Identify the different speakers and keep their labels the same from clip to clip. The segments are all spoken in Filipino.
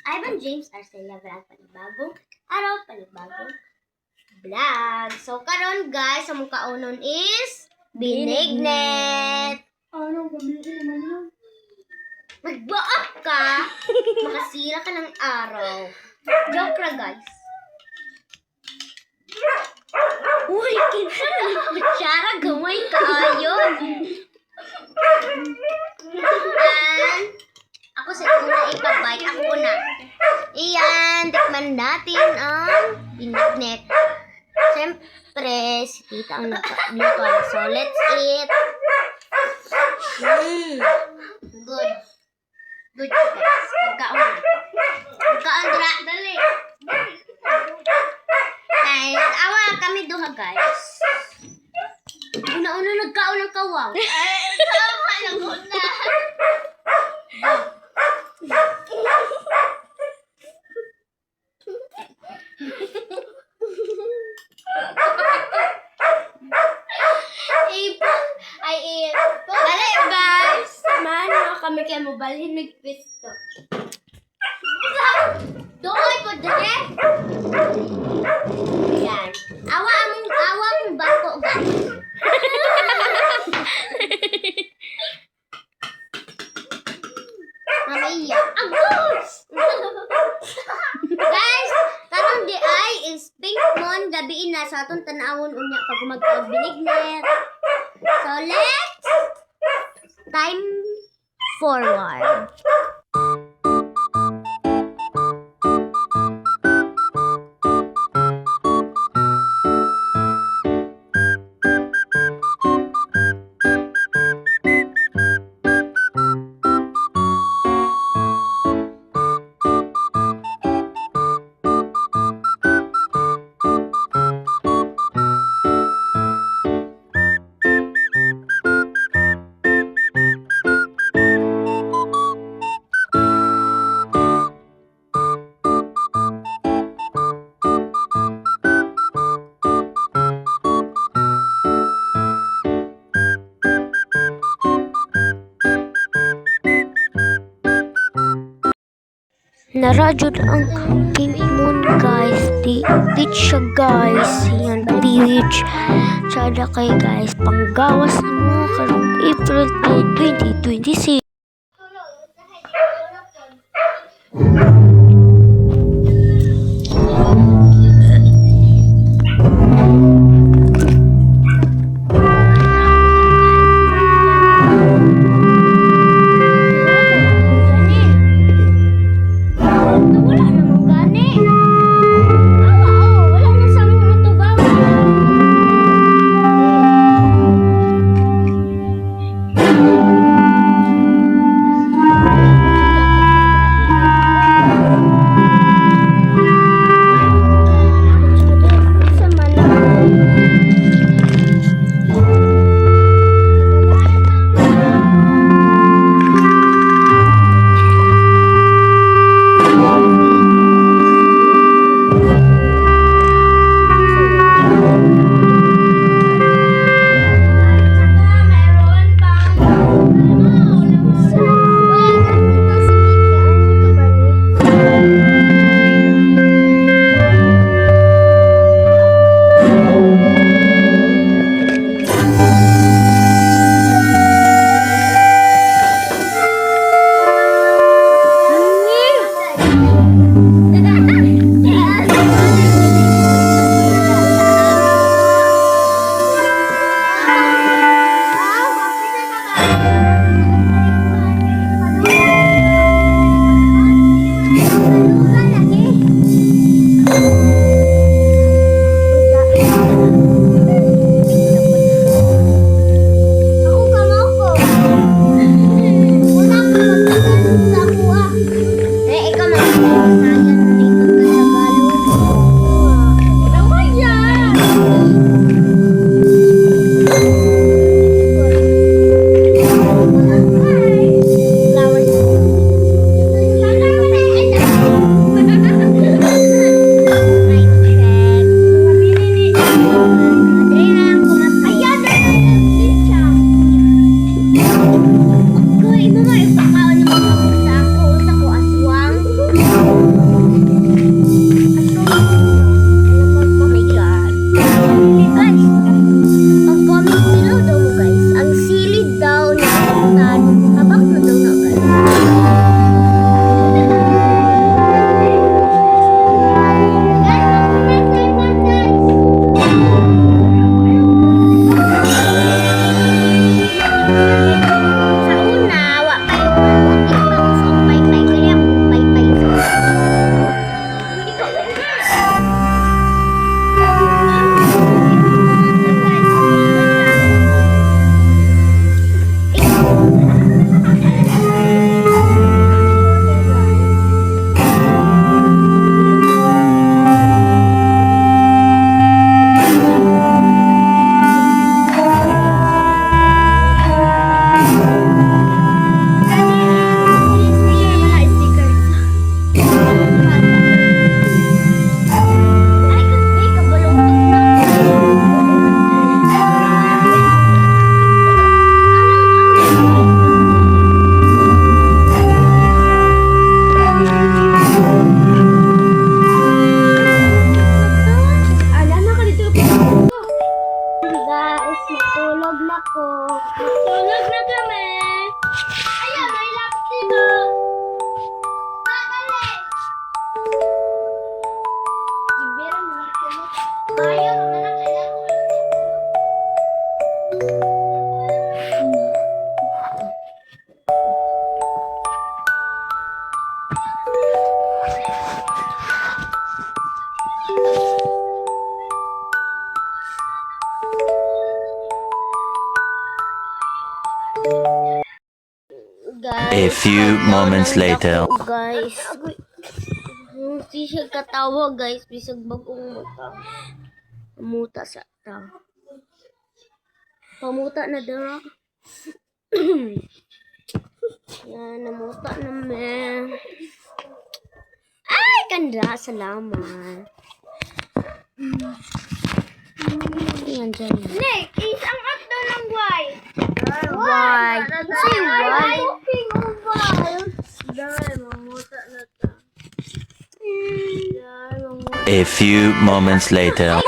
Speaker 1: Ivan James Arcela Vlog, panibagong araw, panibagong vlog. So karon guys, ang kaunon is binignet.
Speaker 2: Ano gamitin naman yun?
Speaker 1: Magbaak ka, makasira ka ng araw. Joke ra guys. Uy, kinsa na ni kutsara, gamay kaayo. And ako sa una ipabite. Ako una. Iyan, tikman natin ang binignet. Siyempre, si tita ang nagluto. So, let's eat. Good. Good, guys. Magkaon. Magkaon, dra. Dali. Guys, awa kami duha, guys. Una-una nagkaon ng kawang. Ay, tama lang una. Dali guys! Samahan mo kami kaya mo balhin nagpisto. Doon po dali! Yan. Awa mong bako guys. Mamaya. Agus! Guys, karong di ay is pink mon gabi na sa atong tanawon unya pag magpabinignet. So let's time forward. Naradyo ang pink moon guys. Di beach siya guys. Yan beach. Tsada kay guys. Panggawas na mo karong April 2, 2026. Tulog na kami. Ayan, may laptop dito. Dali. Ibera mo laptop. Ayaw mo na kailangan ko.
Speaker 3: A few moments later.
Speaker 1: Guys, hindi siya katawa guys, bisag bagong mata. Pamuta sa ta. Pamuta na da. Yan, namuta na me. Ay, kanda, salamat. Yan dyan. Nick, isang up daw ng Y. Why? Say why?
Speaker 3: A few moments later.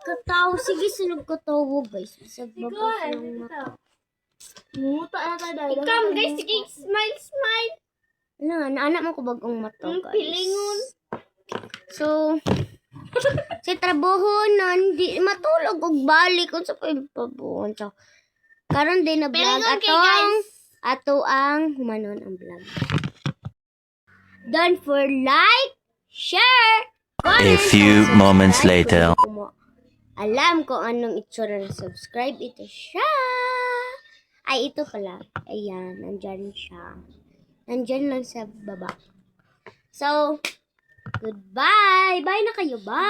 Speaker 1: Kataw, sige sunog katawo guys. Bisag babas ng mata.
Speaker 2: Muta na tayo dahil.
Speaker 1: Ikam guys, sige, smile, smile. Ano, naanak mo ko bagong mata guys. Pilingon. So, si trabaho nun, di matulog og balik kung sa pagpabuon. So, karon din na vlog ato ang humanon ang vlog. Don't for like, share,
Speaker 3: A
Speaker 1: comment,
Speaker 3: few
Speaker 1: and
Speaker 3: moments
Speaker 1: subscribe
Speaker 3: later.
Speaker 1: kung alam ko anong itsura ng subscribe. Ito siya. Ay, ito pala. Ayan, nandyan siya. Nandyan lang sa baba. So, goodbye. Bye na kayo. Bye.